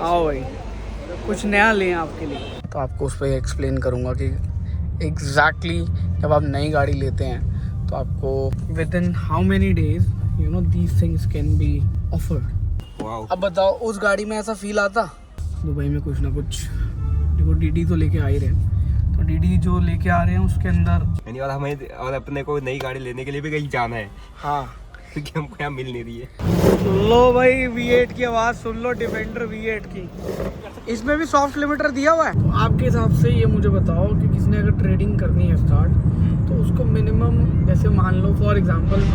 आओ भाई कुछ नया लें आपके लिए, तो आपको उस पर एक्सप्लेन करूँगा कि एग्जैक्टली जब आप नई गाड़ी लेते हैं तो आपको within how many days you know these things can be offered. अब बताओ उस गाड़ी में ऐसा फील आता? दुबई में कुछ ना कुछ देखो, डीडी तो लेके आ ही रहे हैं, तो डीडी जो लेके आ रहे हैं उसके अंदर और हमें और अपने को नई गाड़ी लेने के लिए भी कहीं जाना है। हाँ क्योंकि हमको यहाँ मिल नहीं रही है। लो भाई V8 की आवाज़ सुन लो, डिफेंडर V8 की। इसमें भी सॉफ्ट लिमिटर दिया हुआ है। तो आपके हिसाब से ये मुझे बताओ कि किसने अगर ट्रेडिंग करनी है स्टार्ट, तो उसको मिनिमम जैसे मान लो for example.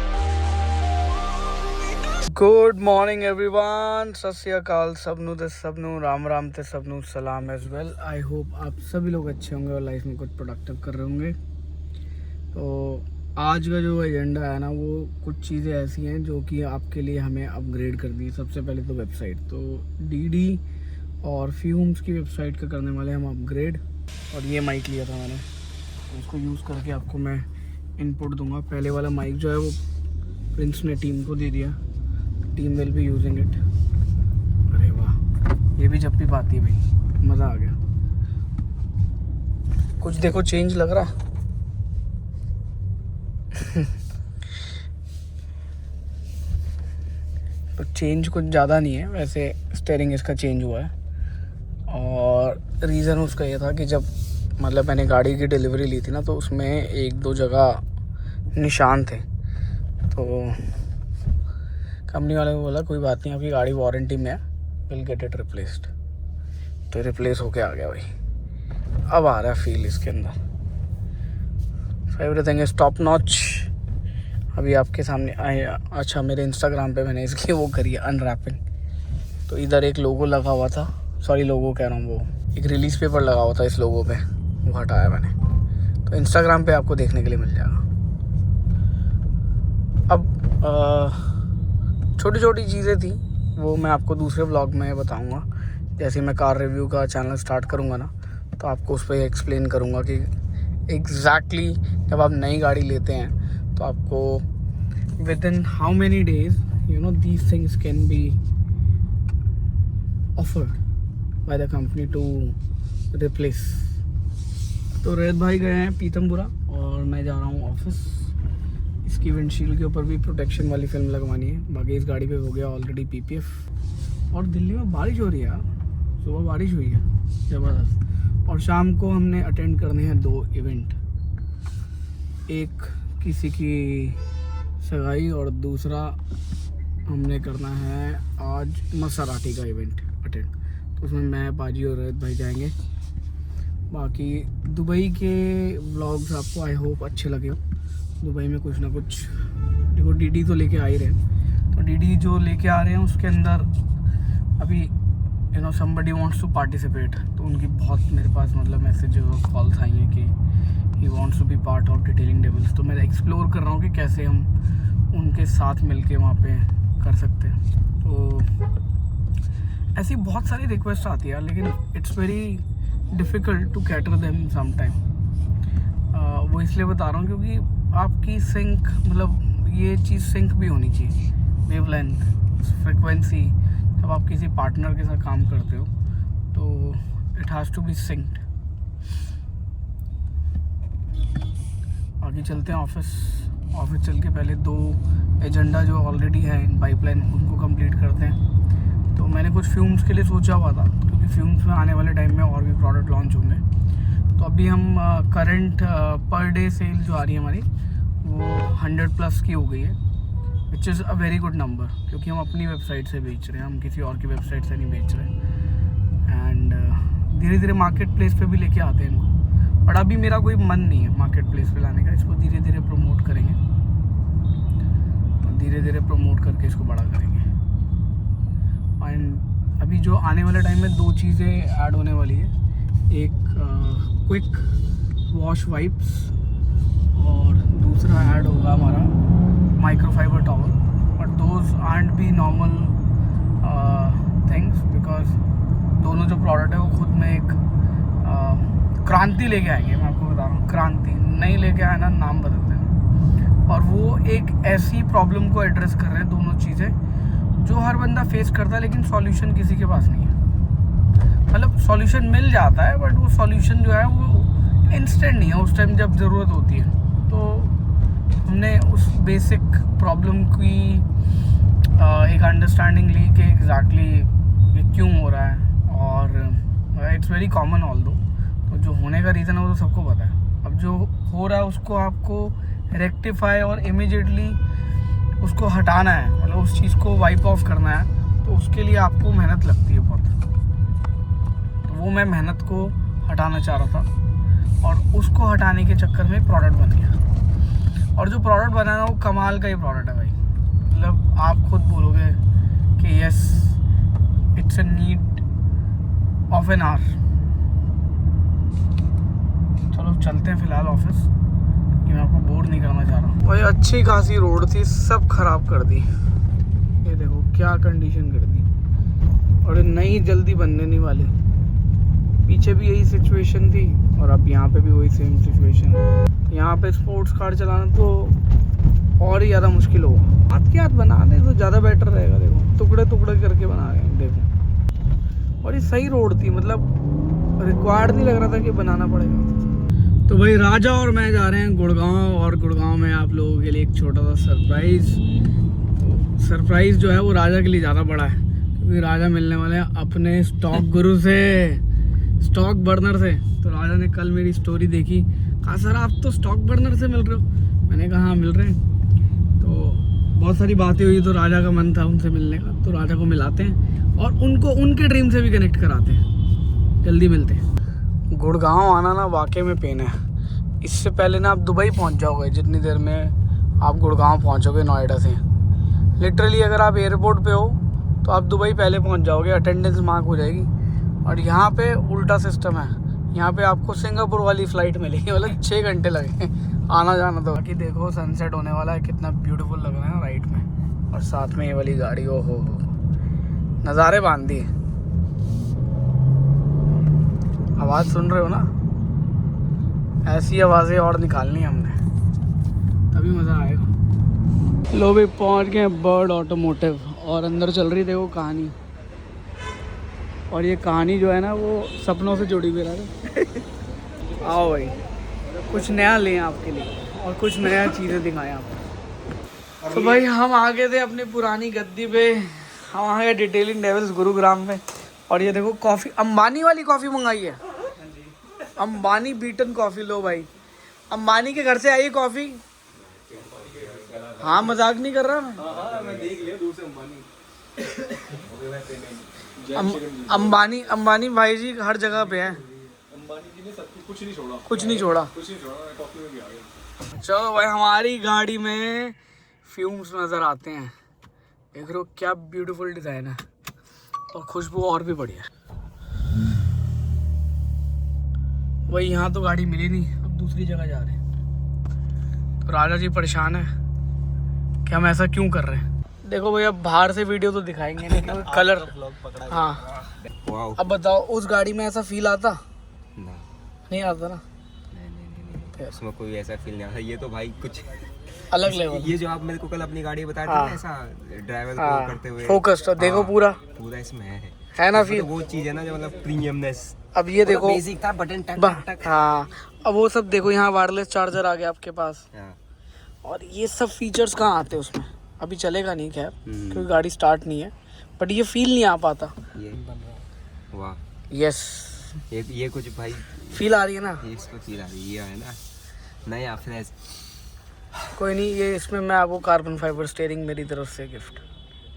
Good morning everyone, Sat Shri अकाल सबनू ते सबनू, राम राम ते सबनू सलाम एज वेल। आई होप आप सभी लोग अच्छे होंगे और लाइफ में कुछ प्रोडक्टिव कर रहे होंगे। तो आज का जो एजेंडा है ना, वो कुछ चीज़ें ऐसी हैं जो कि आपके लिए हमें अपग्रेड करनी है। सबसे पहले तो वेबसाइट, तो डीडी और फ्यूम्स की वेबसाइट का करने वाले हम अपग्रेड। और ये माइक लिया था मैंने, उसको यूज़ करके आपको मैं इनपुट दूंगा। पहले वाला माइक जो है वो प्रिंस ने टीम को दे दिया, team will be using it. अरे वाह, ये भी जब भी पाती है भाई, मज़ा आ गया। कुछ देखो चेंज लग रहा है। तो चेंज कुछ ज़्यादा नहीं है वैसे, स्टीयरिंग इसका चेंज हुआ है। और रीज़न उसका ये था कि जब मतलब मैंने गाड़ी की डिलीवरी ली थी ना, तो उसमें एक दो जगह निशान थे। तो कंपनी वाले ने बोला कोई बात नहीं, आपकी गाड़ी वारंटी में है, विल गेट इट रिप्लेस्ड। तो रिप्लेस होके आ गया भाई, अब आ रहा है फील इसके अंदर। Everything is top notch. अभी आपके सामने अच्छा, मेरे इंस्टाग्राम पे मैंने इसकी वो करी है अनरैपिंग। तो इधर एक लोगो लगा हुआ था, सॉरी लोगो कह रहा हूँ, वो एक रिलीज़ पेपर लगा हुआ था इस लोगो पे, वो हटाया मैंने। तो इंस्टाग्राम पे आपको देखने के लिए मिल जाएगा। अब छोटी छोटी चीज़ें थी, वो मैं आपको दूसरे व्लॉग में बताऊँगा। जैसे मैं कार रिव्यू का चैनल स्टार्ट करूँगा ना, तो आपको उस पर एक्सप्लेन करूँगा कि एग्जैक्टली जब आप नई गाड़ी लेते हैं तो आपको within how many days you know these things can be offered by the company to replace. तो रोहित भाई गए हैं पीतमपुरा और मैं जा रहा हूँ ऑफिस। इसकी विंडशील्ड के ऊपर भी प्रोटेक्शन वाली फिल्म लगवानी है। बाकी इस गाड़ी पे हो गया ऑलरेडी PPF। और दिल्ली में बारिश हो रही है यार, सुबह बारिश हुई है ज़बरदस्त। और शाम को हमने अटेंड करने हैं 2 इवेंट, एक किसी की सगाई और दूसरा हमने करना है आज मसराठी का इवेंट अटेंड। तो उसमें मैं, बाजी और रोहित भाई जाएंगे। बाकी दुबई के व्लॉग्स आपको आई होप अच्छे लगे हो। दुबई में कुछ ना कुछ देखो, डीडी तो लेके आ ही रहे हैं, तो डीडी जो लेके आ रहे हैं उसके अंदर अभी you know somebody wants to participate. तो उनकी बहुत मेरे पास मतलब मैसेज और कॉल्स आई हैं कि he wants to be part of detailing devils. तो मैं एक्सप्लोर कर रहा हूँ कि कैसे हम उनके साथ मिलके वहाँ पे कर सकते हैं। तो ऐसी बहुत सारी रिक्वेस्ट आती है, लेकिन it's very difficult to cater them some time. वो इसलिए बता रहा हूँ क्योंकि आपकी सिंक मतलब ये चीज़ सिंक भी होनी चाहिए, वेवलेंथ, फ्रिक्वेंसी। जब आप किसी पार्टनर के साथ काम करते हो तो it has to be synced. आगे चलते हैं ऑफिस चल के पहले 2 एजेंडा जो ऑलरेडी है इन पाइपलाइन उनको कंप्लीट करते हैं। तो मैंने कुछ फ्यूम्स के लिए सोचा हुआ था, क्योंकि फ्यूम्स में आने वाले टाइम में और भी प्रोडक्ट लॉन्च होंगे। तो अभी हम करंट पर डे सेल जो आ रही है हमारी, वो 100+ की हो गई है, which is a very good number, क्योंकि हम अपनी वेबसाइट से बेच रहे हैं, हम किसी और की वेबसाइट से नहीं बेच रहे। एंड धीरे धीरे मार्केट प्लेस पे भी लेके आते हैं इनको। बट अभी मेरा कोई मन नहीं है मार्केट प्लेस पे लाने का, इसको धीरे धीरे प्रमोट करेंगे, धीरे धीरे प्रमोट करके इसको बड़ा करेंगे। एंड अभी जो आने वाले टाइम में 2 चीज़ें ऐड होने वाली है, एक क्विक वॉश वाइप्स और दूसरा ऐड होगा हमारा microfibre towel. But those art B normal things, because दोनों जो प्रोडक्ट है वो खुद में एक क्रांति लेके आएंगे। मैं आपको बता रहा हूँ, क्रांति नहीं लेके आए ना, नाम बदल देना। और वो एक ऐसी प्रॉब्लम को एड्रेस कर रहे हैं दोनों चीज़ें जो हर बंदा फेस करता है, लेकिन सॉल्यूशन किसी के पास नहीं है। मतलब सॉल्यूशन मिल जाता है, बट वो सॉल्यूशन जो है वो इंस्टेंट नहीं है उस टाइम जब ज़रूरत होती है। तो हमने उस बेसिक प्रॉब्लम की एक अंडरस्टैंडिंग ली कि एग्जैक्टली ये क्यों हो रहा है, और इट्स वेरी कॉमन ऑल दो। तो जो होने का रीज़न है वो तो सबको पता है। अब जो हो रहा है उसको आपको रेक्टिफाई और इमीडिएटली उसको हटाना है, मतलब उस चीज़ को वाइप ऑफ करना है, तो उसके लिए आपको मेहनत लगती है बहुत। तो वो मैं मेहनत को हटाना चाह रहा था, और उसको हटाने के चक्कर में प्रोडक्ट बन गया। और जो प्रोडक्ट बना ना वो कमाल का ही प्रोडक्ट है भाई। मतलब आप खुद बोलोगे कि yes it's a need of an hour. चलो चलते हैं फिलहाल ऑफिस, कि मैं आपको बोर नहीं करना चाह रहा हूँ। भाई अच्छी खासी रोड थी, सब खराब कर दी। ये देखो क्या कंडीशन कर दी, और नई जल्दी बनने नहीं वाली। पीछे भी यही सिचुएशन थी और अब यहाँ पे भी वही सेम सिचुएशन है। यहाँ पे स्पोर्ट्स कार चलाना तो और ही ज़्यादा मुश्किल होगा। हाथ के हाथ बना दे तो ज़्यादा बेटर रहेगा। देखो टुकड़े टुकड़े करके बना रहे हैं, देखो। और ये सही रोड थी, मतलब रिक्वायर्ड नहीं लग रहा था कि बनाना पड़ेगा। तो भाई राजा और मैं जा रहे हैं गुड़गांव, और गुड़गांव में आप लोगों के लिए एक छोटा सा सरप्राइज़। तो सरप्राइज़ जो है वो राजा के लिए ज़्यादा बड़ा है, क्योंकि राजा मिलने वाले हैं अपने स्टॉक गुरु से, स्टॉक बर्नर से। तो राजा ने कल मेरी स्टोरी देखी, कहा सर आप तो स्टॉक बर्नर से मिल रहे हो। मैंने कहा हाँ मिल रहे हैं। तो बहुत सारी बातें हुई, तो राजा का मन था उनसे मिलने का, तो राजा को मिलाते हैं और उनको उनके ड्रीम से भी कनेक्ट कराते हैं। जल्दी मिलते हैं। गुड़गांव आना ना वाकई में पेन है। इससे पहले ना आप दुबई पहुंच जाओगे जितनी देर में आप गुड़गांव पहुंचोगे नोएडा से। लिटरली अगर आप एयरपोर्ट पे हो तो आप दुबई पहले पहुंच जाओगे, अटेंडेंस मार्क हो जाएगी। और यहाँ पे उल्टा सिस्टम है, यहाँ पे आपको सिंगापुर वाली फ़्लाइट मिलेगी, मतलब 6 घंटे लगे आना जाना। तो बाकी देखो सनसेट होने वाला है, कितना ब्यूटीफुल लग रहा है ना राइट में। और साथ में ये वाली गाड़ी, ओ हो नज़ारे बांध दिए। आवाज़ सुन रहे हो ना, ऐसी आवाज़ें और निकालनी हमने, तभी मज़ा आएगा। लो भी पहुँच गए बर्ड ऑटोमोटिव, और अंदर चल रही देखो कहानी। और ये कहानी जो है ना वो सपनों से जुड़ी हुई है। आओ भाई कुछ नया लें आपके लिए, और कुछ नया चीज़ें दिखाएं आपको। तो भाई हम आ गए थे अपनी पुरानी गद्दी पे, हम आ गए डिटेलिंग डेविल्स गुरुग्राम में। और ये देखो कॉफ़ी, अंबानी वाली कॉफ़ी मंगाई है, अंबानी बीटन कॉफ़ी। लो भाई अंबानी के घर से आई कॉफ़ी। हाँ मजाक नहीं कर रहा मैं देख लिया दूर से अंबानी। अंबानी भाई जी हर जगह पे हैं। अंबानी जी ने सब कुछ नहीं छोड़ा, कुछ नहीं छोड़ा। कॉफी में भी आ गए। चलो भाई हमारी गाड़ी में फ्यूम्स नज़र आते हैं, देख रहे हो क्या ब्यूटीफुल डिज़ाइन है, और खुशबू और भी बढ़िया। भाई यहाँ तो गाड़ी मिली नहीं, अब दूसरी जगह जा रहे हैं। तो राजा जी परेशान है कि हम ऐसा क्यों कर रहे हैं। देखो भैया बाहर से वीडियो तो दिखाएंगे नहीं, क्योंकि कलर। हाँ अब बताओ उस गाड़ी में ऐसा फील आता? नहीं आता ना। नहीं। उसमें कोई ऐसा फील नहीं आता। ये तो भाई कुछ अलग लेवल। ये जो आप मेरे को कल अपनी गाड़ी बता रहे थे ऐसा ड्राइवर को करते हुए फोकस तो देखो पूरा इसमें है ना फील। वो चीज है ना जो मतलब प्रीमियमनेस। अब ये देखो बेसिक था, बटन टक। हाँ अब वो सब देखो, यहाँ वायरलेस चार्जर आ गया आपके पास। और ये सब फीचर्स कहाँ आते हैं उसमें, अभी चलेगा नहीं खैर क्योंकि गाड़ी स्टार्ट नहीं है, बट ये फील नहीं आ पाता। ये वाह यस ये कुछ भाई फील आ रही है ना, इसको फील आ रही है, ये है ना नया फ्रेश। कोई नहीं, ये इसमें मैं आपको कार्बन फाइबर स्टीयरिंग मेरी तरफ से गिफ्ट।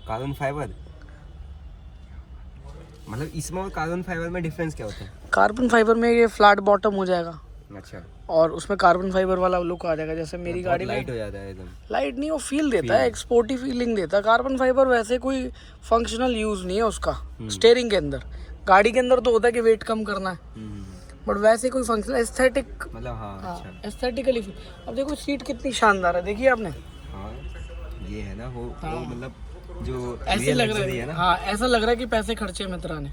कार्बन फाइबर मतलब इसमें और कार्बन फाइबर में डिफरेंस क्या होता है? कार्बन फाइबर में ये फ्लैट बॉटम हो जाएगा, अच्छा, और उसमें कार्बन फाइबर वाला लुक आ जाएगा। जैसे मेरी गाड़ी लाइट हो जाता है एकदम। लाइट नहीं, वो फील देता है, एक्सपोर्टी फीलिंग देता है। कार्बन फाइबर वैसे कोई फंक्शनल यूज नहीं है उसका स्टीयरिंग के अंदर। गाड़ी के अंदर तो होता है कि वेट कम करना है, बट वैसे कोई फंक्शनल एस्थेटिक मतलब हाँ एस्थेटिकली फील। अब देखो सीट कितनी शानदार है, देखिए आपने। हाँ ये है ना वो मतलब जो ऐसे लग रहा है ना, हाँ ऐसा लग रहा है कि पैसे खर्चे मित्रा ने।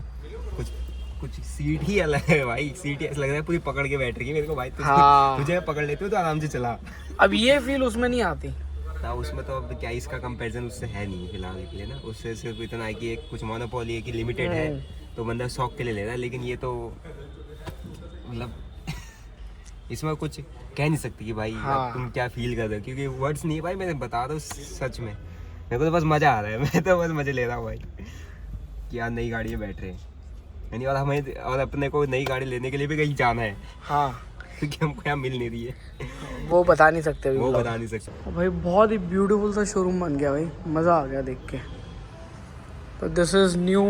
कुछ सीट ही अलग है भाई, सीट ऐसा लग रहा है पूरी पकड़ के बैठ रही है मेरे को भाई। तुझे पकड़ लेते हो तो आराम से चला। अब ये फील उसमें नहीं आती ना, उसमें तो अब क्या इसका कंपैरिजन उससे है नहीं फिलहाल के लिए ना। उससे सिर्फ इतना है कि एक कुछ मोनोपोली है कि लिमिटेड है, तो बंदा शौक के लिए ले रहा है, लेकिन ये तो मतलब इसमें कुछ कह नहीं सकती कि भाई अब तुम क्या फील कर रहे हो, क्योंकि वर्ड्स नहीं है भाई, मैं बता रहा हूँ सच में, मेरे को तो बस मज़ा आ रहा है, मैं तो बस मज़े ले रहा हूँ भाई कि यार नई गाड़ी में बैठ रहे हैं यानी, और हमें और अपने को नई गाड़ी लेने के लिए भी कहीं जाना है, हाँ क्योंकि हमको यहाँ मिल नहीं रही है, वो बता नहीं सकते, वो बता नहीं सकते भाई। बहुत ही ब्यूटीफुल सा शोरूम बन गया भाई, मज़ा आ गया देख के। तो this is new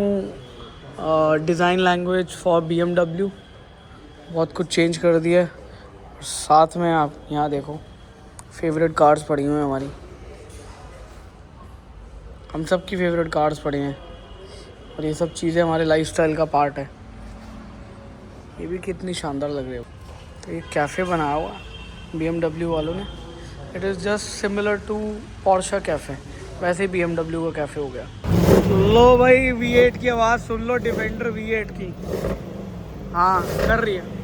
design language for BMW, बहुत कुछ चेंज कर दिया है। साथ में आप यहाँ देखो फेवरेट कार्स पड़ी हुई हैं हमारी, हम सब की फेवरेट कार्स पड़ी हैं, और ये सब चीज़ें हमारे लाइफस्टाइल का पार्ट है। ये भी कितनी शानदार लग रही है। तो ये कैफ़े बनाया हुआ BMW वालों ने, it is just similar to Porsche cafe, वैसे ही BMW का कैफ़े हो गया। लो भाई V8 की आवाज़ सुन लो, डिफेंडर V8 की, हाँ कर रही है,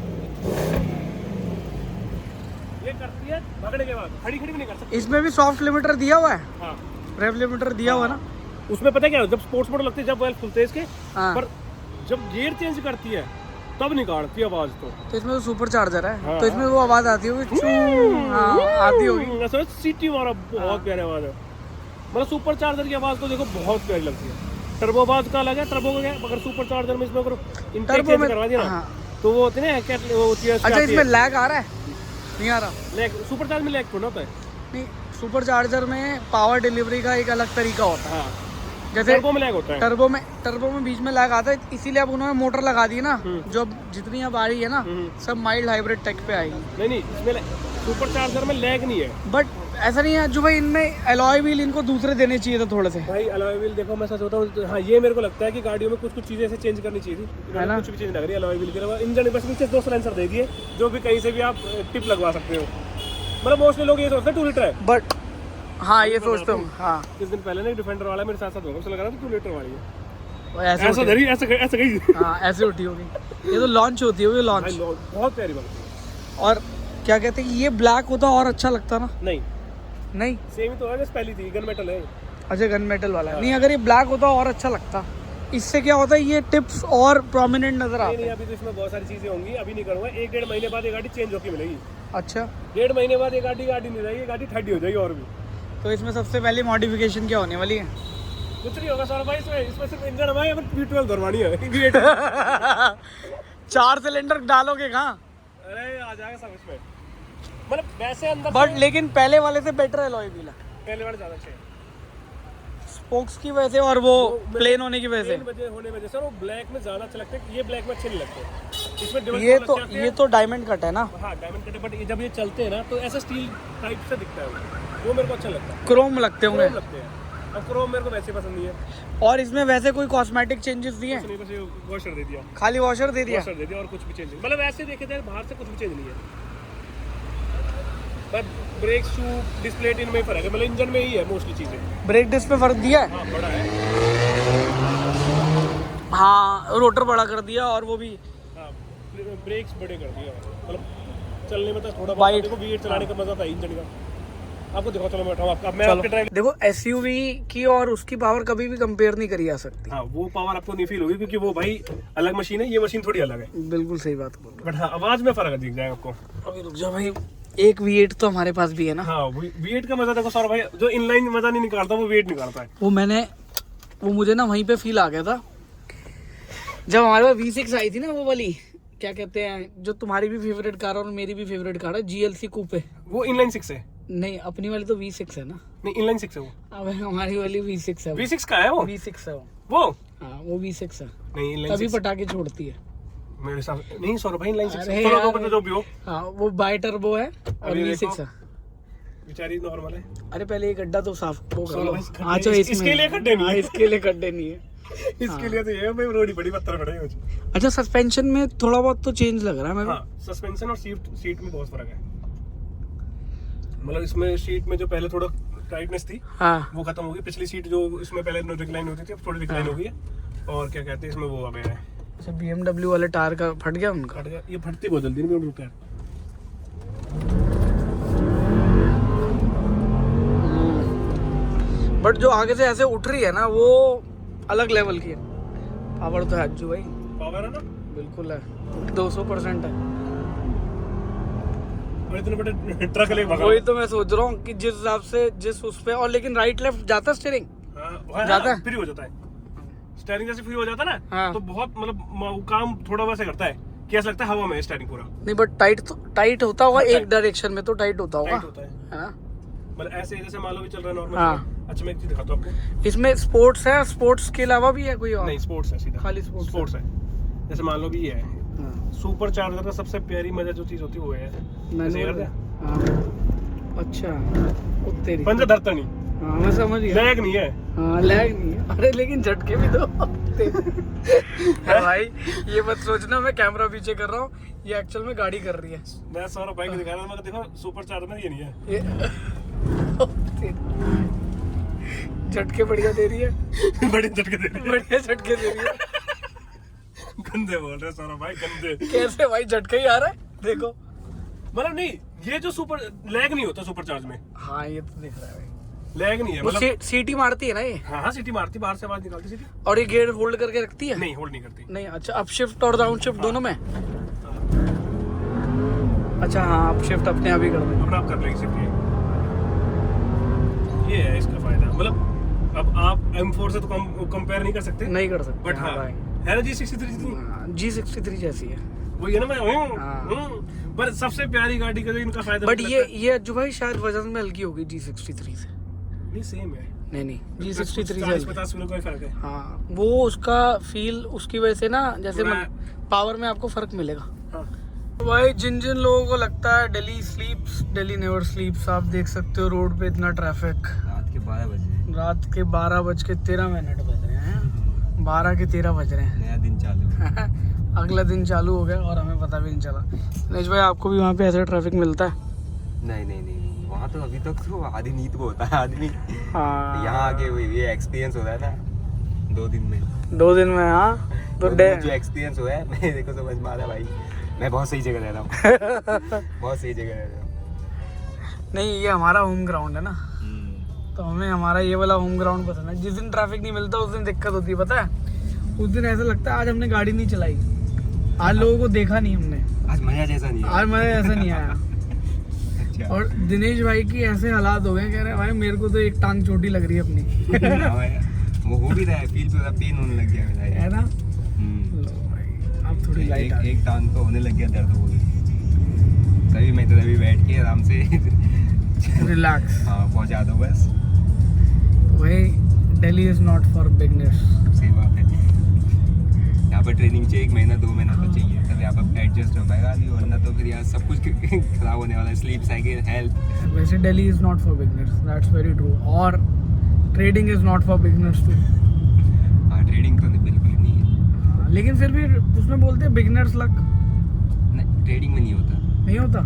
ये करती है भगने के बाद, खड़ी खड़ी भी नहीं कर सकती। इसमें भी सॉफ्ट लिमिटर दिया हुआ है, हाँ रेव लिमिटर दिया हुआ है ना। उसमें पता है क्या, जब स्पोर्ट्स मोड लगती है, जब वेल खुलते हैं इसके, हाँ। पर जब गियर चेंज करती है तब निकालती है आवाज। तो इसमें तो सुपर चार्जर है, हाँ। तो इसमें वो आवाज़ आती होगी, हाँ आती होगी। ऐसा सीटी मारा, बहुत प्यारी आवाज है। मतलब सुपर चार्जर की आवाज तो देखो बहुत प्यारी लगती है। टर्बो आवाज का अलग है, टर्बो का क्या, अगर सुपर चार्जर में इसमें अगर इंटेक चेंज करवा दिया ना, हाँ। तो वो होती है ना, क्या वो होती है। अच्छा इसमें लैग आ रहा है? नहीं आ रहा। लैग सुपर चार्जर में लैग थोड़ा होता है। नहीं, सुपर चार्जर में पावर डिलीवरी का एक अलग तरीका होता है। हाँ, जैसे टर्बो में लैग होता है। टर्बो में बीच में लैग आता है, इसीलिए अब उन्होंने मोटर लगा दी ना, जो अब जितनी अब आ रही है ना, सब माइल्ड हाइब्रिड टेक पे आएगी। नहीं इसमें सुपर चार्जर में लैग नहीं है। बट ऐसा नहीं है जो भाई, इनमें एलॉय व्हील इनको दूसरे देने चाहिए था थोड़े से। भाई अलॉय व्हील देखो, मैं सच बताऊं, हाँ ये मेरे को लगता है कि गाड़ियों में कुछ चीजें ऐसे चेंज करनी चाहिए थी, है ना? कुछ भी चेंज लग रही है अलॉय व्हील के अलावा। इंजन बस नीचे 2 सिलेंसर दे दिए, जो भी कहीं से भी आप टिप लगवा सकते हो। मतलब मोस्टली लोग ये सोचते हैं 2 लीटर है, बट हाँ ये सोचते हूँ। हाँ कुछ दिन पहले ना डिफेंडर वाला मेरे साथ होगा, उसे लग रहा था 2 लीटर वाली है। ऐसे ऐसा धरी, ऐसा गई। हाँ ऐसे उठी होगी, ये तो लॉन्च होती होगी, लॉन्च। बहुत प्यारी बनती है। और क्या कहते हैं, ये ब्लैक होता और अच्छा लगता ना? नहीं सेम ही तो है, जैसे पहली थी, गन मेटल है। अच्छा गन मेटल वाला है। नहीं, अगर ये ब्लैक होता और अच्छा लगता। इससे क्या होता है, ये टिप्स और प्रोमिनेंट नजर आते नहीं, हैं। अभी तो इसमें बहुत सारी चीजें होंगी, अभी नहीं करूँगा। 1-1.5 महीने बाद ये गाड़ी चेंज होकर मिलेगी। अच्छा 1.5 महीने बाद ये गाड़ी नहीं रहेगी, गाड़ी ठंडी हो जाएगी। और भी तो इसमें सबसे पहले मॉडिफिकेशन क्या होने वाली है? कुछ नहीं होगा सौरभ भाई, इसमें सिर्फ इंजन हमारे V12 धरवानी है। V8 4 सिलेंडर डालोगे कहाँ? अरे आ जाएगा सब इसमें, मतलब वैसे अंदर बट लेकिन पहले वाले से बेटर एलॉय व्हील है, पहले वाले ज्यादा अच्छे हैं। स्पोक्स की वजह से और वो प्लेन होने की वजह से। होने वजह से वो ब्लैक में ज्यादा अच्छे लगते हैं, ये ब्लैक में अच्छे नहीं लगते। इसमें डबल ये तो डायमंड कट है ना? हाँ डायमंड कट है, बट जब ये चलते हैं ना तो ऐसा स्टील टाइप से दिखता है, वो मेरे को अच्छा लगता है। क्रोम लगते होंगे। क्रोम लगते हैं, अब क्रोम मेरे को वैसे पसंद नहीं है। और इसमें वैसे कोई कॉस्मेटिक चेंजेस दिए? नहीं, बस ये वॉशर दे दिया, खाली वॉशर दे दिया। वॉशर दे दिया और कुछ भी चेंज नहीं। मतलब ऐसे देखे थे बाहर से कुछ भी चेंज नहीं है, बस ब्रेक शू डिस्प्ले इनमें फर्क है, मतलब इंजन में ही है मोस्टली चीजें। ब्रेक डिस्क पे फर्क दिया है? हाँ बड़ा है। हाँ रोटर बड़ा कर दिया, और वो भी हाँ ब्रेक्स बड़े कर दिए, मतलब चलने में तो थोड़ा बहुत Wide। देखो V8 चलाने का मजा था इंजन का। आपको देखो, चलो मैं बैठा हूँ, आपका मैं आपके ड्राइव। देखो SUV की और उसकी पावर कभी भी कंपेयर नहीं करी जा सकती। हाँ वो पावर आपको नहीं फील होगी, क्योंकि वो भाई अलग मशीन है, ये मशीन थोड़ी अलग है। बिल्कुल सही बात बोल रहे बट हाँ आवाज में फर्क दिख जाएगा आपको। हो। अभी रुक जाओ भाई, एक V8 तो हमारे पास भी है ना। हाँ V8 का मजा देखो सौरभ भाई, जो इनलाइन मजा नहीं निकालता वो V8 निकालता है। वो मुझे ना वहीं पे फील आ गया था जब हमारे पास V6 आई थी ना, वो वाली क्या कहते हैं, जो तुम्हारी भी फेवरेट कार और मेरी भी फेवरेट कार है, GLC कूपे। वो इनलाइन 6 है। नहीं, अपनी वाली तो V6 है ना। नहीं इनलाइन 6 है वो। अब हमारी वाली V6 है। V6 का है वो। V6 है वो हाँ, वो V6 है। नहीं इनलाइन तभी 6 पटाखे छोड़ती है मेरे साथ नहीं सौरभ भाई, इनलाइन 6 अरे थोड़ा यार। बहुत जो भी हो। हाँ, वो बाय टर्बो है और अभी V6 देखो। है। बेचारी नॉर्मल है। अरे पहले ये गड्ढा तो साफ वो कर चलो लो। भाई, खड्डे- हाँ, चलो इसके लिए खड्डे नहीं है। इसके लिए खड्डे नहीं है। इसके लिए तो ये भाई रोड ही बड़ी पत्थर पड़े हैं। अच्छा सस्पेंशन में थोड़ा बहुत तो चेंज लग रहा है मेरे को। हाँ सस्पेंशन और सीट में बहुत फर्क है। मतलब इसमें सीट में जो पहले थोड़ा टाइटनेस थी हाँ वो खत्म हो गई। पिछली सीट जो इसमें पहले रिक्लाइन होती थी, अब थोड़ी रिक्लाइन हो गई है। और क्या कहते हैं इसमें वो आ गया है, अच्छा BMW वाले टायर का फट गया उनका। फट गया। ये फटती बहुत जल्दी नहीं रुका है। बट जो आगे से ऐसे उठ रही है ना, वो अलग लेवल की है। पावर तो है अज्जू भाई, पावर है ना, बिल्कुल है, 200% है। और इतने बड़े ट्रक ले भगा। वही तो मैं सोच रहा हूँ कि जिस हिसाब से जिस उस पे, और लेकिन राइट लेफ्ट जाता स्टीयरिंग जाता है, फ्री हो जाता है, स्टीयरिंग जैसे फ्री हो जाता है ना, हाँ। तो बहुत मतलब काम थोड़ा वैसे करता है कि ऐसा लगता है हवा में स्टीयरिंग पूरा। नहीं बट टाइट होता होगा, एक डायरेक्शन में तो टाइट होता होगा, टाइट होता है है ना। मतलब ऐसे जैसे मान लो भी चल रहा है नॉर्मल। हाँ। अच्छा मैं एक चीज दिखाता हूँ आपको। इसमें स्पोर्ट्स है, स्पोर्ट्स के अलावा भी है कोई और? नहीं स्पोर्ट्स है सीधा, खाली स्पोर्ट्स स्पोर्ट्स है। जैसे मान लो भी ये है हाँ। सुपर चार्जर का सबसे प्यारी मजा जो चीज होती है वो है ऐसे यार है। हाँ। अच्छा ओ तेरी, पंजा धरता नहीं, हाँ मैं समझ गया, लैग नहीं है। हाँ लैग नहीं है, अरे लेकिन झटके भी दो भाई। ये मत सोचना मैं कैमरा पीछे कर रहा हूँ, ये एक्चुअल में गाड़ी कर रही है। मैं सौरभ भाई को दिखा रहा था, मैं देखो सुपर चार्जर में ये नहीं है। ये झटके बढ़िया दे रही है, बड़े झटके दे रही है। बढ़िया झटके दे रही है। गंदे बोल रहे सौरभ भाई, गंदे। कैसे भाई झटके ही आ रहा है, देखो। मतलब नहीं, ये जो सुपर लैग नहीं होता सुपर चार्ज में, हाँ ये तो दिख रहा है भाई, लैग नहीं है वो मतलब। सीटी मारती है ना ये, हाँ हाँ सीटी मारती, बाहर से आवाज निकालती सीटी। और ये गियर होल्ड करके रखती है? नहीं होल्ड नहीं करती। नहीं, अच्छा अप शिफ्ट और डाउन शिफ्ट दोनों में? अच्छा हाँ, अप शिफ्ट अपने आप ही कर देंगे। अपना आप कर लेंगे सिर्फ ये है इसका फायदा। मतलब अब आप M4 से तो कंपेयर नहीं कर सकते, नहीं कर सकते बट हाँ भाई, है ना G63 G63 जैसी है। वही है ना। मैं हाँ। पर सबसे प्यारी गाड़ी का जो इनका फायदा बट मुझे लगता ये अज्जू भाई शायद वजन में हल्की होगी G63 से। है, नहीं सेम है। नहीं G63 से 40-50 किलो का ही फर्क है। हाँ, वो उसका फील उसकी वजह से ना, जैसे पावर में आपको फर्क मिलेगा। हाँ। भाई जिन जिन लोगों को लगता है दिल्ली स्लीप्स, दिल्ली नेवर स्लीप्स, आप देख सकते हो रोड पे इतना ट्रैफिक। रात के 12 बजे, रात के 12:13 बज रहे हैं, 12 के 13 बज रहे हैं। नया दिन चालू। अगला दिन चालू हो गया और हमें पता भी नहीं चला। दिनेश भाई आपको भी वहाँ पे ऐसा ट्रैफिक मिलता है? नहीं वहाँ तो अभी तक तो आधी नींद को होता है आदमी। हाँ, यहाँ आके ये एक्सपीरियंस होता है ना 2 दिन में। 2 दिन में, हाँ तो जो एक्सपीरियंस हुआ है मेरे को समझ में आ रहा है भाई, मैं बहुत सही जगह रह रहा हूँ। बहुत सही जगह रह रहा हूँ। नहीं ये हमारा होम ग्राउंड है ना, तो हमें हमारा ये वाला होम ग्राउंड पसंद है। जिस दिन ट्रैफिक नहीं मिलता उस दिन दिक्कत होती है, पता है। उस दिन ऐसा लगता है आज हमने गाड़ी नहीं चलाई, आज लोगों को देखा नहीं हमने, आज मजा जैसा नहीं है। आज मजा ऐसा नहीं आया। अच्छा। और दिनेश भाई की ऐसे हालात हो गए, कह रहे भाई मेरे को तो एक टांग चोटी लग रही है अपनी। वो हो भी रहा है, फील पे पेन होने लग गया मेरा, है ना। लो भाई आप थोड़ी लाइट आ एक टांग तो होने लग गया दर्द हो गई। तभी मैं तो अभी बैठ के आराम से रिलैक्स। हाँ पहुंचा दो बस। भाई Delhi is not for beginners. सही बात है, यहाँ पर ट्रेनिंग चाहिए 1 महीना 2 महीना तो चाहिए, तब यहाँ पर एडजस्ट हो पाएगा आदमी, वरना तो फिर यहाँ सब कुछ खराब होने वाला है। Sleep cycle, health. वैसे Delhi is not for beginners, that's very true. और trading is not for beginners too. हाँ ट्रेडिंग तो बिल्कुल ही नहीं है। लेकिन फिर भी उसमें बोलते हैं बिगनर्स लक। नहीं ट्रेडिंग में नहीं होता। नहीं होता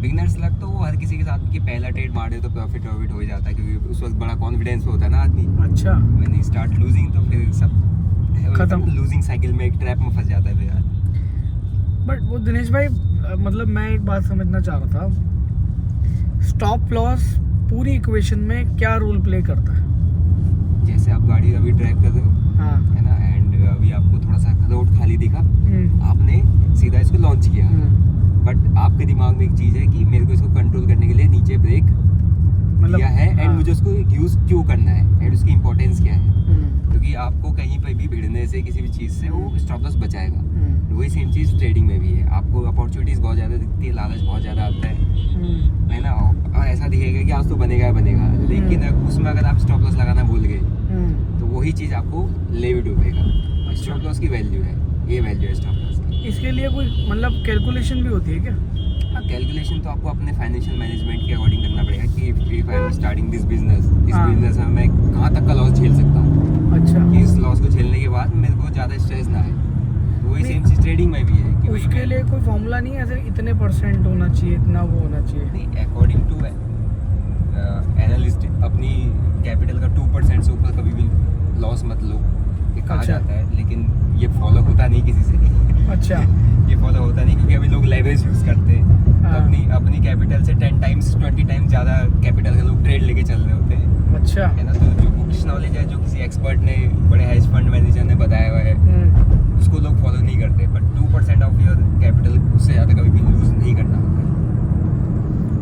बिगनर्स लक तो वो हर किसी के साथ कि पहला ट्रेड मारे तो प्रॉफिट हो जाता है, क्योंकि उस वक्त बड़ा कॉन्फिडेंस होता है ना आदमी। अच्छा, मैंने स्टार्ट लूजिंग तो फिर सब खत्म। लूजिंग साइकिल में एक ट्रैप में फंस जाता है फिर यार। बट वो दिनेश भाई मतलब मैं एक बात समझना चाह रहा था, स्टॉप लॉस पूरी इक्वेशन में क्या रोल प्ले करता है? जैसे आप गाड़ी अभी ड्राइव कर रहे हो, हाँ, है ना, एंड अभी आपको थोड़ा सा रोड खाली दिखा, आपने सीधा इसको लॉन्च किया, बट आपके दिमाग में एक चीज़ है कि मेरे को इसको कंट्रोल करने के लिए नीचे ब्रेक मतलब दिया है, एंड हाँ। मुझे उसको यूज़ क्यों करना है एंड उसकी इंपॉर्टेंस क्या है, क्योंकि आपको कहीं पर भी भिड़ने से किसी भी चीज़ से वो स्टॉप लॉस बचाएगा। वही सेम चीज़ ट्रेडिंग में भी है, आपको अपॉर्चुनिटीज़ बहुत ज़्यादा दिखती है, लालच बहुत ज़्यादा आता है ना, और ऐसा दिखेगा कि आज तो बनेगा, लेकिन उसमें अगर आप स्टॉप लॉस लगाना भूल गए तो वही चीज़ आपको ले भी डूबेगा। स्टॉप लॉस की वैल्यू है, ये वैल्यू है स्टॉप लॉस की। इसके लिए कोई मतलब कैलकुलेशन भी होती है क्या? कैलकुलेशन तो आपको अपने फाइनेंशियल मैनेजमेंट के अकॉर्डिंग करना पड़ेगा कि if I am starting this business, इस हाँ। बिजनेस में मैं कहाँ तक का लॉस झेल सकता हूँ, अच्छा, कि इस लॉस को झेलने के बाद मेरे को ज़्यादा स्ट्रेस ना आए। तो वही सेम चीज़ ट्रेडिंग में भी है कि भाई उसके लिए कोई फॉर्मूला नहीं है ऐसे इतने % होना चाहिए, इतना वो होना चाहिए? नहीं, अकॉर्डिंग टू एनालिस्ट अपनी कैपिटल का 2% से ऊपर कभी भी लॉस मत लो, ये कहा अच्छा। जाता है, लेकिन ये फॉलो होता नहीं किसी से। अच्छा, ये फॉलो होता नहीं क्योंकि अभी लोग लेवरेज यूज़ करते हैं। हाँ। अपनी कैपिटल से 10 टाइम्स 20 टाइम्स ज़्यादा कैपिटल के लोग ट्रेड लेके चल रहे होते हैं, अच्छा। है ना। तो जो बुकिश नॉलेज है, जो किसी एक्सपर्ट ने, बड़े हेज फंड मैनेजर ने बताया हुआ है, उसको लोग फॉलो नहीं करते। बट 2% ऑफ योर कैपिटल, उससे ज़्यादा कभी भी लूज नहीं करना होता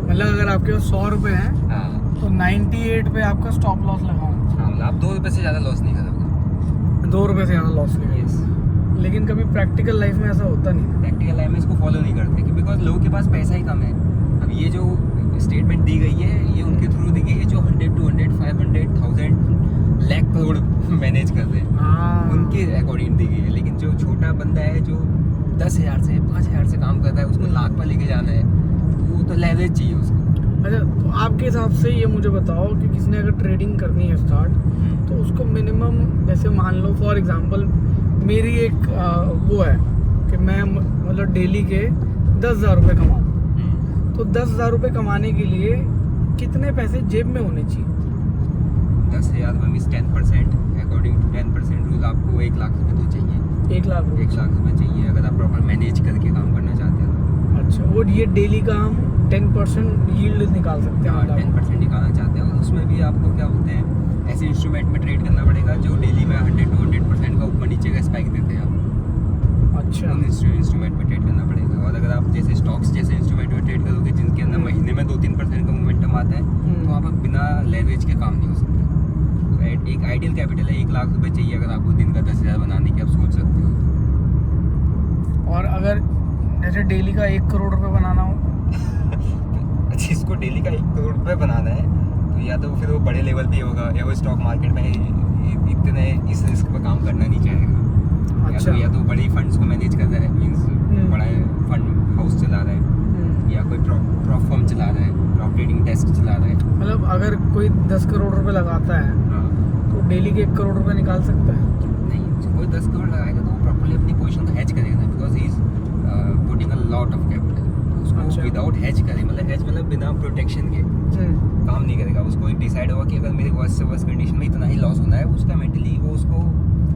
मतलब अगर आपके पास 100 रुपए हैं है। हाँ तो 98 पे आपका स्टॉप लॉस लगाओ, हाँ, मतलब आप 2 रुपये से ज़्यादा लॉस नहीं करोगे। 2 रुपए से ज़्यादा लॉस नहीं यस, लेकिन कभी प्रैक्टिकल लाइफ में ऐसा होता नहीं। प्रैक्टिकल लाइफ में इसको फॉलो नहीं करते कि बिकॉज लोगों के पास पैसा ही कम है। अब ये जो स्टेटमेंट दी गई है, ये उनके थ्रू दी गई है जो 100, 200, 500, 1000 लाख करोड़ मैनेज कर रहे हैं, हाँ, उनके अकॉर्डिंग दी गई है। लेकिन जो छोटा बंदा है, जो 10,000 से 5,000 से काम करता है, उसको लाख पर लेके जाना है, तो वो तो लेवरेज चाहिए उसको। अच्छा, तो आपके हिसाब से ये मुझे बताओ कि किसने अगर ट्रेडिंग करनी है स्टार्ट, तो उसको मिनिमम, जैसे मान लो फॉर एग्जांपल मेरी एक वो है कि मैं मतलब डेली के 10,000 रुपये कमाऊँ, तो 10,000 रुपये कमाने के लिए कितने पैसे जेब में होने चाहिए? 10,000 में मीन्स 10%, अकॉर्डिंग टू 10% रूल आपको 1 लाख रुपये तो चाहिए। 1 लाख रुपये। 1 लाख रुपये चाहिए अगर आप प्रॉपर मैनेज करके काम करना चाहते हैं तो। अच्छा, वो ये डेली का हम 10% यील्ड निकाल सकते हैं? हाँ, 10% निकालना चाहते हैं, और उसमें भी आपको क्या बोलते हैं, ऐसे इंस्ट्रूमेंट में ट्रेड करना पड़ेगा जो डेली में 100-200% का ऊपर नीचे का स्पाइक देते हैं आपको। अच्छा, उन इंस्ट्रूमेंट में ट्रेड करना पड़ेगा। और अगर आप जैसे स्टॉक्स जैसे इंस्ट्रूमेंट में ट्रेड करोगे जिनके अंदर महीने में 2-3% का मोमेंटम आता है, तो आप बिना लेवरेज के काम नहीं हो सकते। तो एक आइडियल कैपिटल है 1 लाख रुपए चाहिए अगर आपको दिन का 10,000 बनाने की आप सोच सकते हो। और अगर जैसे डेली का 1 करोड़ रुपए बनाना हो? अच्छा, इसको डेली का 1 करोड़ रुपए बनाना है तो या तो फिर वो बड़े लेवल पे होगा, या वो स्टॉक मार्केट में इतने इस रिस्क पर काम करना नहीं चाहेगा। अच्छा, या तो बड़ी फंड्स को मैनेज कर रहा है, मीन्स बड़ा फंड हाउस चला रहा है, या कोई प्रॉप फर्म चला रहा है, प्रॉप ट्रेडिंग डेस्क चला रहा है। मतलब अगर कोई 10 करोड़ रुपए लगाता है हाँ, तो डेली के 1 करोड़ रुपए निकाल सकता है? नहीं, जो कोई 10 करोड़ लगाएगा तो वो प्रॉपर्ली अपनी पोजीशन को हेज करेगा ना, because he is putting a lot of capital. उसको अच्छा। विदाउट हेज करे, मतलब हेज मतलब बिना प्रोटेक्शन के काम नहीं करेगा। उसको डिसाइड होगा कि अगर मेरे वर्स्ट से वर्स्ट कंडीशन में इतना ही लॉस होना है, उसका मेंटली वो उसको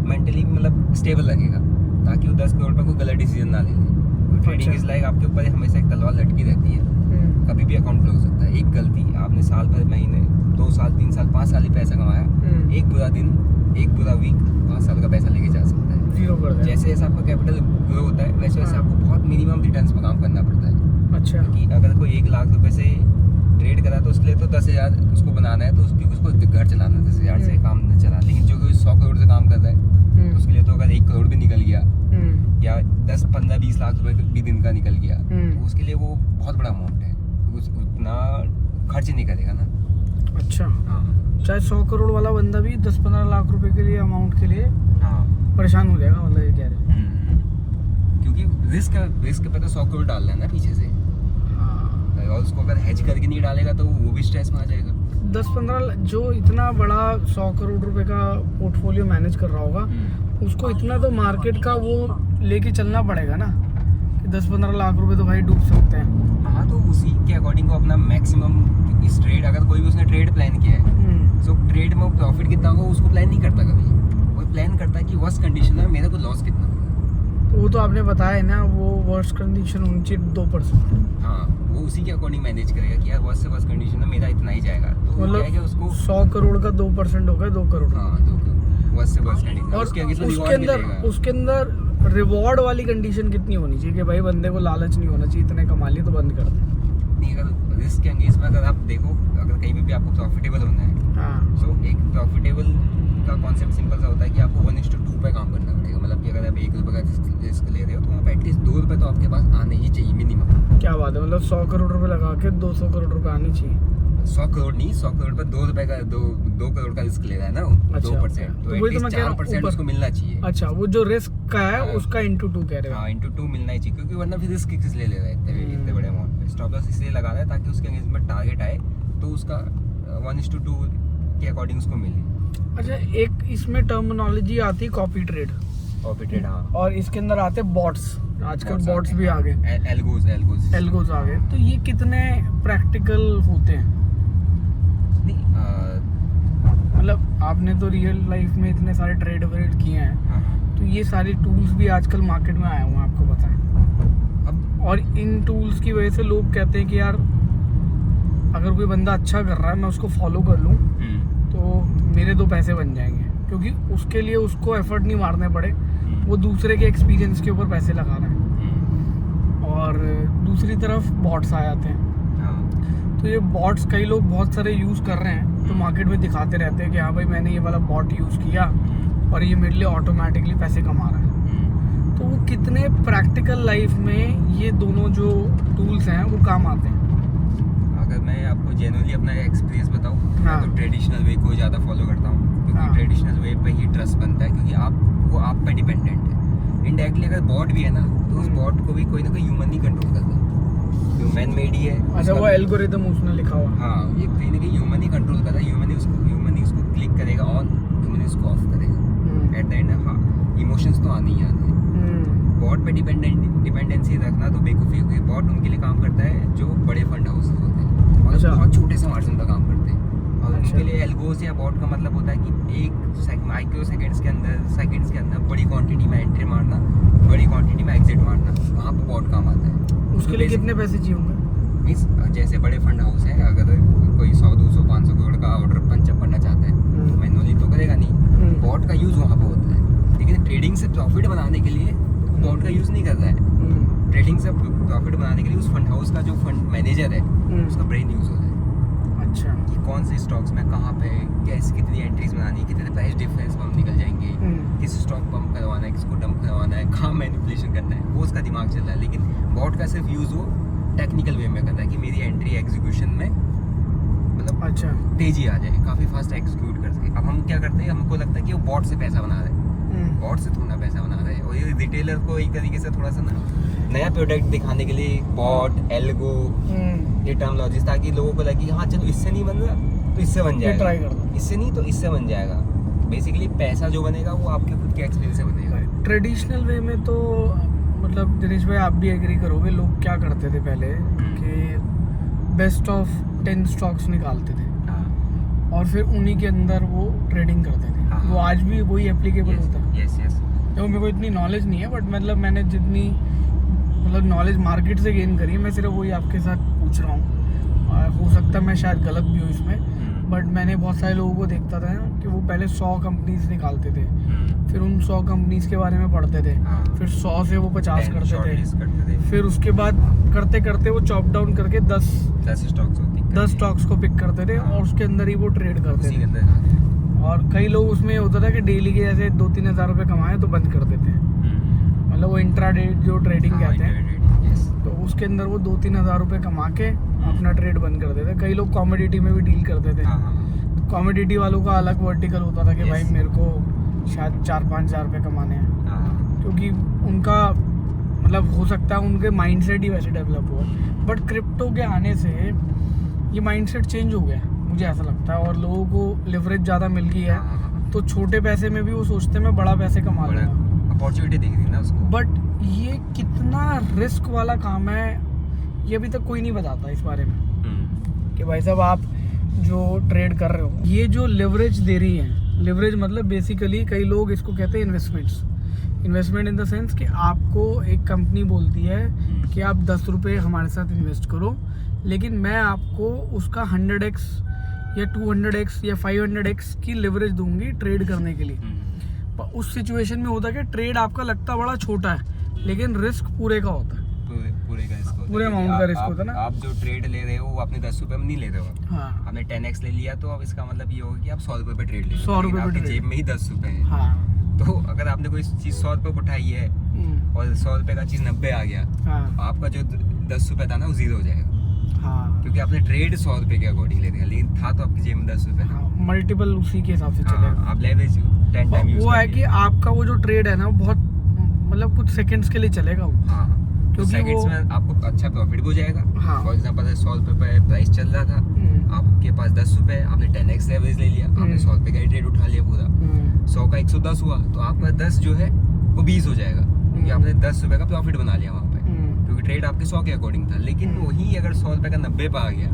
मेंटली मतलब स्टेबल लगेगा, ताकि वो 10 करोड़ पर कोई गलत डिसीजन ना ले ले। ट्रेडिंग इज लाइक आपके ऊपर हमेशा एक तलवार लटकी रहती है, कभी भी अकाउंट क्लोज हो सकता है। एक गलती आपने साल भर, महीने, 2 साल, 3 साल, 5 साल ही पैसा कमाया, एक बुरा दिन, एक बुरा वीक 5 साल का पैसा लेके जा सकता है। जीरो कर दे। जैसे जैसे आपका कैपिटल ग्रो होता है, वैसे वैसे हाँ। आपको बहुत मिनिमम रिटर्न्स पर काम करना पड़ता है। अच्छा, कि अगर कोई 1 लाख रुपए से ट्रेड करा तो उसके लिए तो 10,000 उसको बनाना है, तो उसको घर चलाना 10,000 से काम न चला। लेकिन जो कोई 100 करोड़ से काम कर रहा है, तो उसके लिए तो अगर 1 करोड़ भी निकल गया, या 10, 15, 20 लाख रुपए भी दिन का निकल गया, तो उसके लिए वो बहुत बड़ा अमाउंट है, उतना खर्च नहीं करेगा ना। अच्छा, हाँ चाहे 100 करोड़ वाला बंदा भी 10-15 लाख रुपए के लिए अमाउंट के लिए हाँ, परेशान हो जाएगा, मतलब ये कह रहे हैं। क्योंकि रिस्क पे तो 100 करोड़ डालना है ना पीछे से, और उसको अगर हेज करके नहीं डालेगा तो वो भी स्ट्रेस में आ जाएगा। 10-15 जो इतना बड़ा 100 करोड़ रुपए का पोर्टफोलियो मैनेज कर रहा होगा, उसको इतना तो मार्केट का वो लेके चलना पड़ेगा ना, कि 10-15 लाख रुपए तो भाई डूब सकते हैं। हाँ, तो उसी के अकॉर्डिंग को अपना मैक्सिमम इस ट्रेड, अगर कोई भी उसने ट्रेड प्लान किया है, तो ट्रेड में प्रॉफिट कितना होगा उसको प्लान नहीं करता कभी। वो प्लान करता है कि वर्स्ट कंडीशन में मेरे को लॉस कितना होगा। तो वो तो आपने बताया ना, वो वर्स्ट कंडीशन होनी चाहिए 2%। हाँ, वो उसी के अकॉर्डिंग मैनेज करेगा कि यार वर्स्ट से वर्स्ट कंडीशन में मेरा इतना ही जाएगा, तो वो क्या है कि उसको 100 करोड़ का 2% हो गया 2 करोड़। हाँ, तो वर्स्ट से वर्स्ट कंडीशन, और उसके आगे से उसके रिवॉर्ड अंदर मिलेगा। उसके अंदर रिवॉर्ड वाली कंडीशन कितनी होनी चाहिए कि भाई बंदे को लालच नहीं होना चाहिए, इतने कमा लिए तो बंद कर दे? नहीं, अगर रिस्क के अंगेज में अगर आप देखो, अगर कहीं पे भी आपको प्रॉफिटेबल होना है, हाँ, सो एक प्रॉफिटेबल का कॉन्सेप्ट सिंपल सा होता है कि आपको 1:2 पे काम करना पड़ेगा। मतलब कि अगर आप 1 रुपये का रिस्क ले रहे हो, तो आप एटलीस्ट 2 रुपये तो आपके पास आने ही चाहिए मिनिमम। क्या बात है, मतलब 100 करोड़ रुपए लगा के 200 करोड़ रुपए आनी चाहिए। 100 करोड़ नहीं, 100 करोड़ पर 2 रुपये का 2 करोड़ का रिस्क ले रहा है ना वो, अच्छा, 2%, तो तो वही तो मैं एटलीस्ट कह रहा हूँ, 4% ऊपर। उसको मिलना चाहिए। अच्छा, वो जो रिस्क का है हाँ। उसका into 2 कह रहे हो? हाँ, into 2 मिलना ही चाहिए, क्योंकि वरना फिर रिस्क किस लिए ले रहा है इतने बड़े अमाउंट पे। स्टॉप लॉस इसलिए लगा रहा है ताकि उसके अंगेज में टारगेट आए तो उसका 1:2 के अकॉर्डिंग उसको मिले। अच्छा, एक इसमें टर्मिनोलॉजी आती है कॉपी ट्रेड, कॉपी ट्रेड, हाँ, और इसके अंदर आते बॉट्स। आजकल बॉट्स भी आ गए, एल्गोज एल्गोज आ गए। तो ये कितने प्रैक्टिकल होते हैं? मतलब आपने तो रियल लाइफ में इतने सारे ट्रेड किए हैं, तो ये सारे टूल्स भी आजकल मार्केट में आए हुए हैं, आपको पता है। अब और इन टूल्स की वजह से लोग कहते हैं कि यार अगर कोई बंदा अच्छा कर रहा है मैं उसको फॉलो कर लूँ तो मेरे 2 पैसे बन जाएंगे, क्योंकि उसके लिए उसको एफर्ट नहीं मारने पड़े, वो दूसरे के एक्सपीरियंस के ऊपर पैसे लगा रहा है। और दूसरी तरफ बॉट्स आ जाते हैं, तो ये बॉट्स कई लोग बहुत सारे यूज़ कर रहे हैं, तो मार्केट में दिखाते रहते हैं कि हाँ भाई मैंने ये वाला बॉट यूज़ किया और ये मेरे लिए ऑटोमेटिकली पैसे कमा रहा है। तो वो कितने प्रैक्टिकल लाइफ में ये दोनों जो टूल्स हैं वो काम आते हैं? अगर मैं आपको जेन्युइनली अपना एक्सपीरियंस बताऊं, हाँ। मैं तो ट्रेडिशनल वे को ज़्यादा फॉलो करता हूँ, क्योंकि हाँ। ट्रेडिशनल वे पे ही ट्रस्ट बनता है, क्योंकि वो आप पे डिपेंडेंट है। इनडायरेक्टली अगर बॉट भी है ना, तो उस बॉट को भी कोई ना कोई ह्यूमन ही कंट्रोल करता है, जो मैन मेड ही है। अच्छा, वो एल्गोरिदम उसने लिखा हुआ। हाँ, ये कहीं ना कहीं ह्यूमन ही कंट्रोल करता है, ह्यूमन ही उसको क्लिक करेगा ऑन, ह्यूमन ही उसको ऑफ करेगा। एट द एंड हाँ, इमोशंस तो आने ही आने हैं। बॉट पे डिपेंडेंसी रखना तो बेवकूफ़ी होगी। बॉट उनके लिए काम करता है जो बड़े फंड हाउस होते हैं, और अच्छा। बहुत छोटे से मार्जिन का काम करते हैं। और अच्छा। उनके लिए एल्गोस या बॉट का मतलब होता है कि एक माइक्रो सेकंड्स के अंदर बड़ी क्वांटिटी में एंट्री मारना, बड़ी क्वांटिटी में एग्जिट मारना, वहाँ पर बॉट काम आता है। उसके लिए कितने पैसे चाहिए होंगे? मीन्स जैसे बड़े फंड हाउस है, अगर कोई 100, 200, 500 करोड़ का ऑर्डर पंचअप करना चाहता है तो मैनुअली तो करेगा नहीं, बॉट का यूज़ वहाँ पर होता है। लेकिन ट्रेडिंग से प्रॉफिट बनाने के लिए बॉट का यूज़ नहीं कर रहा है। ट्रेडिंग से प्रॉफिट बनाने के लिए उस फंड हाउस का जो फंड मैनेजर है उसका ब्रेन यूज़ होता है। अच्छा, कि कौन से स्टॉक्स में कहाँ पे कैसे कितनी एंट्रीज बनानी है, कितने प्राइस डिफरेंस में हम निकल जाएंगे, किस स्टॉक पंप करवाना है, किसको डंप करवाना है, कहाँ मैनिपुलेशन करना है, वो उसका दिमाग चल रहा है। लेकिन बॉट का सिर्फ यूज़ वो टेक्निकल वे में करता है कि मेरी एंट्री एग्जीक्यूशन में मतलब अच्छा, तेजी आ जाए, काफ़ी फास्ट एग्जीक्यूट कर सके। अब हम क्या करते हैं, हमको लगता है कि वो बॉट से पैसा बना रहे हैं, बॉट से थोड़ा पैसा बना रहे हैं। और ये रिटेलर को एक तरीके से थोड़ा सा ना नया प्रोडक्ट दिखाने के लिए बॉट, एल्गो, ये टर्मोलॉजीज, ताकि लोगों को लगे हाँ चलो इससे नहीं बन रहा तो इससे बन जाएगा, ट्राई कर दो, इससे नहीं तो इससे बन जाएगा। बेसिकली पैसा जो बनेगा वो आपके खुद के एक्सपीरियंस से बनेगा। ट्रेडिशनल वे में तो मतलब दिनेश भाई आप भी एग्री करोगे, लोग क्या करते थे पहले कि बेस्ट ऑफ 10 स्टॉक्स निकालते थे और फिर उन्हीं के अंदर वो ट्रेडिंग करते थे। हाँ। वो आज भी वही एप्लीकेबल होता है। Yes yes. तो मेरे को इतनी नॉलेज नहीं है, बट मतलब मैंने जितनी मतलब नॉलेज मार्केट से गेन करी है, मैं सिर्फ वही आपके साथ पूछ रहा हूँ। हो सकता है मैं शायद गलत भी हूँ इसमें, बट मैंने बहुत सारे लोगों को देखता था कि वो पहले 100 कंपनीज निकालते थे, फिर उन 100 कंपनीज के बारे में पढ़ते थे, फिर 100 से वो 50 करते थे, फिर उसके बाद करते करते वो चॉप डाउन करके 10 स्टॉक्स को पिक करते थे और उसके अंदर ही वो ट्रेड करते थे। और कई लोग उसमें होता था कि डेली के जैसे 2-3 हज़ार रुपये कमाए तो बंद कर देते हैं, मतलब वो इंट्राडे जो ट्रेडिंग कहते हैं, तो उसके अंदर वो 2-3 हज़ार रुपये कमा के अपना ट्रेड बंद कर देते। कई लोग कॉमोडिटी में भी डील करते थे, तो कॉमोडिटी वालों का अलग वर्टिकल होता था कि भाई मेरे को शायद 4-5 हज़ार रुपये कमाने हैं, क्योंकि उनका मतलब हो सकता है उनके माइंडसेट ही वैसे डेवलप हुआ। बट क्रिप्टो के आने से ये माइंडसेट चेंज हो गया मुझे ऐसा लगता है, और लोगों को लिवरेज ज़्यादा मिल गई है, तो छोटे पैसे में भी वो सोचते हैं मैं बड़ा पैसे कमा लूँगा, अपॉर्चुनिटी दिख रही ना उसको। बट ये कितना रिस्क वाला काम है ये अभी तक कोई नहीं बताता इस बारे में कि भाई साहब आप जो ट्रेड कर रहे हो, ये जो लिवरेज दे रही है, लिवरेज मतलब बेसिकली कई लोग इसको कहते हैं इन्वेस्टमेंट इन द सेंस कि आपको एक कंपनी बोलती है कि आप 10 रुपये हमारे साथ इन्वेस्ट करो, लेकिन मैं आपको उसका 100x या 200x या 500x की लिवरेज दूंगी ट्रेड करने के लिए। पर उस सिचुएशन में होता है कि ट्रेड आपका लगता बड़ा छोटा है, लेकिन रिस्क पूरे का होता है, पूरे अमाउंट का रिस्क होता है ना। आप जो ट्रेड ले रहे हो वो आपने 10 रुपये में नहीं ले रहे हो, हाँ, आपने 10x ले लिया, तो अब इसका मतलब ये होगा कि आप 100 रुपये पे ट्रेड ले रहे हो, 100 रुपये पे आपकी ट्रेड, जेब में ही 10 रुपये हैं। हाँ, तो अगर आपने कोई चीज़ 100 रुपये पर उठाई है और 100 रुपये का चीज़ 90 आ गया, हाँ, आपका जो 10 रुपये था ना वो 0 हो जाएगा, हाँ, क्योंकि आपने ट्रेड 100 रुपये के अकॉर्डिंग ले लिया, लेकिन था तो आपकी जेब में 10 रुपये था। मल्टीपल उसी के हिसाब से चलेगा। आप लेवरेज 10 टाइम यूज वो है कि आपका वो जो ट्रेड है ना बहुत मतलब कुछ सेकंड्स के लिए चलेगा वो, क्योंकि सेकंड्स में आपको अच्छा प्रॉफिट हो जाएगा। हाँ। फॉर एग्जांपल 100 रुपये पे प्राइस चल रहा था, आपके पास 10 रुपये, आपने 10x एवरेज ले लिया, आपने 100 रुपये का ट्रेड उठा लिया पूरा, 100 का 110 हुआ, तो आपका 10 जो है वो 20 हो जाएगा, क्योंकि आपने 10 रुपये का प्रॉफिट बना लिया वहाँ पे, क्योंकि ट्रेड आपके 100 के अकॉर्डिंग था। लेकिन वही अगर 100 रुपये का 90 पे आ गया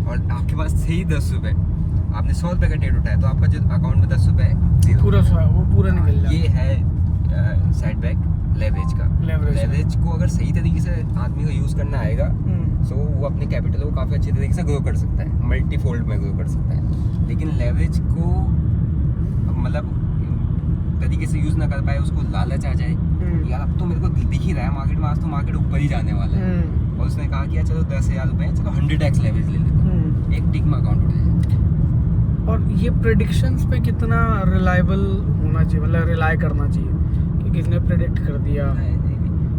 और आपके पास थे ही 10 रुपये, आपने 100 रुपये का ट्रेड उठाया, तो आपका जो अकाउंट में 10 रुपये है पूरा वो पूरा निकल जाएगा। ये है सेटबैक लेवरेज का। लेवरेज को अगर अगर सही तरीके से आदमी को यूज़ करना आएगा सो वो अपने कैपिटल को काफ़ी अच्छे तरीके से ग्रो कर सकता है, मल्टी फोल्ड में ग्रो कर सकता है। लेकिन लेवरेज को मतलब तरीके से यूज़ ना कर पाए, उसको लालच आ जाए यार अब तो मेरे को दिख ही रहा है मार्केट में, आज तो मार्केट ऊपर ही जाने वाला है, और उसने कहा कि यार चलो 10,000 रुपये, चलो 100x लेवरेज ले लेता हूँ, एक टिक में अकाउंट उठ जाए। और ये प्रेडिक्शंस पे कितना रिलायबल होना चाहिए, मतलब रिलाय करना चाहिए कि किसने प्रेडिक्ट कर दिया?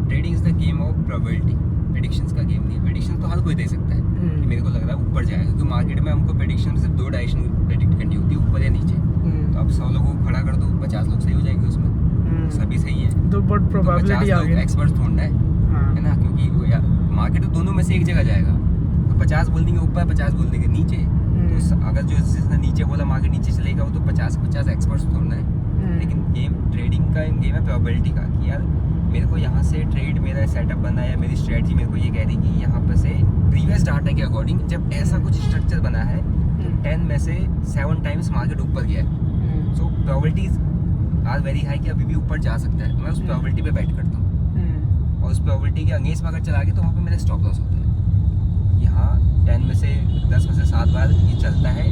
Trading is the game of probability, predictions का गेम नहीं है। प्रेडिक्शंस तो हर कोई दे सकता है कि मेरे को लग रहा है ऊपर जाएगा, क्योंकि मार्केट में हमको प्रेडिक्शन सिर्फ 2 डायरेक्शन प्रेडिक्ट करनी होती है, ऊपर या नीचे। तो अब 100 लोगों को खड़ा कर दो, 50 लोग सही हो जाएंगे उसमें, सभी सही है तो बट प्रोबेबिलिटी आ गई, एक्सपर्ट ढूंढना है ना, क्योंकि मार्केट तो दोनों में से एक जगह जाएगा, तो 50 बोल देंगे ऊपर, 50 बोल देंगे नीचे। तो अगर जो जिसने नीचे बोला मार्केट नीचे चलेगा, वो तो 50 एक्सपर्ट्स ढूंढना है। लेकिन गेम ट्रेडिंग का गेम है प्रोबेबिलिटी का, कि यार मेरे को यहाँ से ट्रेड, मेरा सेटअप बना है, मेरी स्ट्रेटजी मेरे को ये कह रही कि यहाँ पर से प्रीवियस डाटा के अकॉर्डिंग जब ऐसा कुछ स्ट्रक्चर बना है तो 10 में से 7 टाइम्स मार्केट ऊपर गया है, सो प्रोबेबिलिटीज आर वेरी हाई कि अभी भी ऊपर जा सकता है, तो मैं उस प्रोबेबिलिटी पे बैट करता हूँ। और उस प्रोबेबिलिटी के अगेंस्ट में अगर चला गया तो वहाँ पे मेरा स्टॉप लॉस होता है। यहाँ 10 में से 10 में से 7 बार ये चलता है,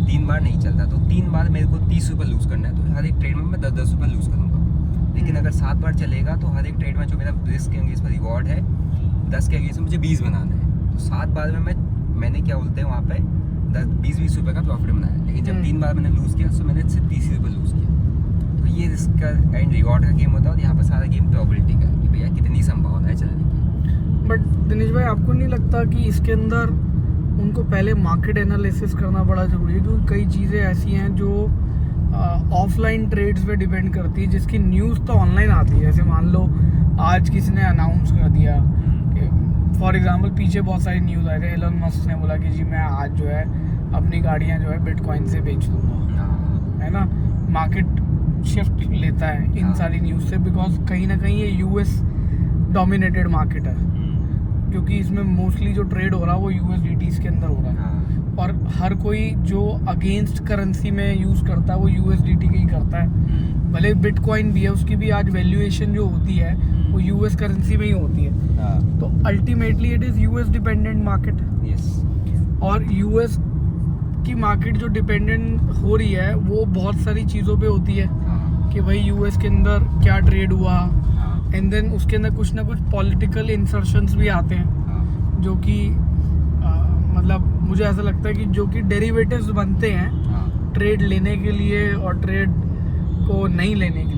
3 बार नहीं चलता, तो 3 बार मेरे को 30 रुपये लूज़ करना है, तो हर एक ट्रेड में मैं 10-10 रुपये लूज़ करूँगा। लेकिन अगर 7 बार चलेगा तो हर एक ट्रेड में जो मेरा रिस्क के अगेंस्ट में रिवॉर्ड है 10 के अगेंस्ट में मुझे 20 बनाना है, तो 7 बार में मैंने क्या बोलते हैं वहाँ पे 10-20 रुपये का प्रॉफिट बनाया। लेकिन जब 3 बार मैंने लूज़ किया तो मैंने सिर्फ 30 रुपये लूज़ किया। तो ये रिस्क का एंड रिवॉर्ड का गेम होता है, और यहाँ पर सारा गेम प्रोबेबिलिटी का है कि भैया कितनी संभावना है चलने की। बट दिनेश भाई, आपको नहीं लगता कि इसके अंदर उनको पहले मार्केट एनालिसिस करना बड़ा ज़रूरी है? क्योंकि कई चीज़ें ऐसी हैं जो ऑफलाइन ट्रेड्स पे डिपेंड करती है, जिसकी न्यूज़ तो ऑनलाइन आती है। जैसे मान लो आज किसी ने अनाउंस कर दिया कि फॉर एग्जांपल पीछे बहुत सारी न्यूज़ आ रही है, एलन मस्क ने बोला कि जी मैं आज जो है अपनी गाड़ियाँ जो है बिटकॉइन से बेच दूँगा, है ना। मार्केट शिफ्ट लेता है इन सारी न्यूज़ से, बिकॉज कहीं ना कहीं ये यूएस डोमिनेटेड मार्केट है, क्योंकि इसमें मोस्टली जो ट्रेड हो रहा है वो यूएसडीटीज़ के अंदर हो रहा है, और हर कोई जो अगेंस्ट करेंसी में यूज़ करता है वो यूएसडीटी का ही करता है। भले बिटकॉइन भी है, उसकी भी आज वैल्यूएशन जो होती है वो यूएस करेंसी में ही होती है। तो ultimately it is US dependent market. और यूएस की मार्केट जो डिपेंडेंट हो रही है वो बहुत सारी चीज़ों पे होती है कि भाई यूएस के अंदर क्या ट्रेड हुआ, एंड देन उसके अंदर कुछ ना कुछ पॉलिटिकल इंसर्शंस भी आते हैं, जो कि मतलब मुझे ऐसा लगता है कि जो कि डेरिवेटिव्स बनते हैं ट्रेड लेने के लिए और ट्रेड को नहीं लेने के लिए।